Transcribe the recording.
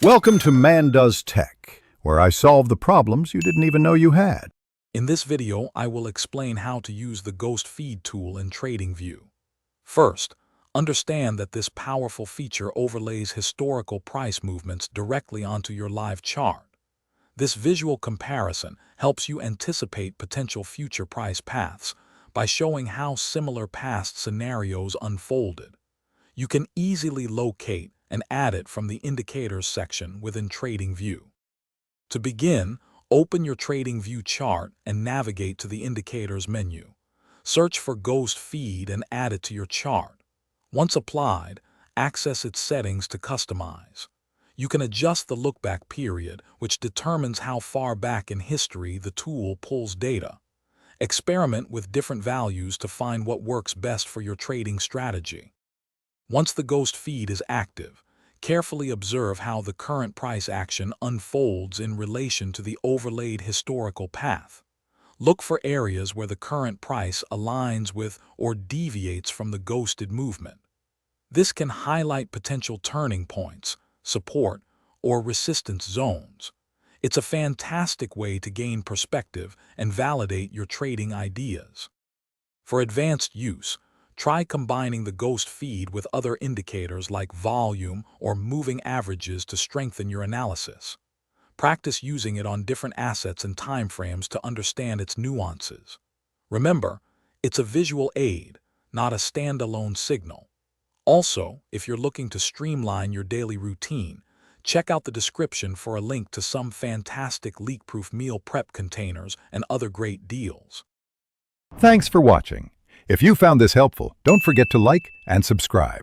Welcome to Man Does Tech, where I solve the problems you didn't even know you had. In this video, I will explain how to use the Ghost Feed tool in TradingView. First, understand that this powerful feature overlays historical price movements directly onto your live chart. This visual comparison helps you anticipate potential future price paths by showing how similar past scenarios unfolded. You can easily locate and add it from the Indicators section within TradingView. To begin, open your TradingView chart and navigate to the Indicators menu. Search for Ghost Feed and add it to your chart. Once applied, access its settings to customize. You can adjust the lookback period, which determines how far back in history the tool pulls data. Experiment with different values to find what works best for your trading strategy. Once the Ghost Feed is active, carefully observe how the current price action unfolds in relation to the overlaid historical path. Look for areas where the current price aligns with or deviates from the ghosted movement. This can highlight potential turning points, support, or resistance zones. It's a fantastic way to gain perspective and validate your trading ideas. For advanced use, try combining the Ghost Feed with other indicators like volume or moving averages to strengthen your analysis. Practice using it on different assets and timeframes to understand its nuances. Remember, it's a visual aid, not a standalone signal. Also, if you're looking to streamline your daily routine, check out the description for a link to some fantastic leak-proof meal prep containers and other great deals. Thanks for watching. If you found this helpful, don't forget to like and subscribe.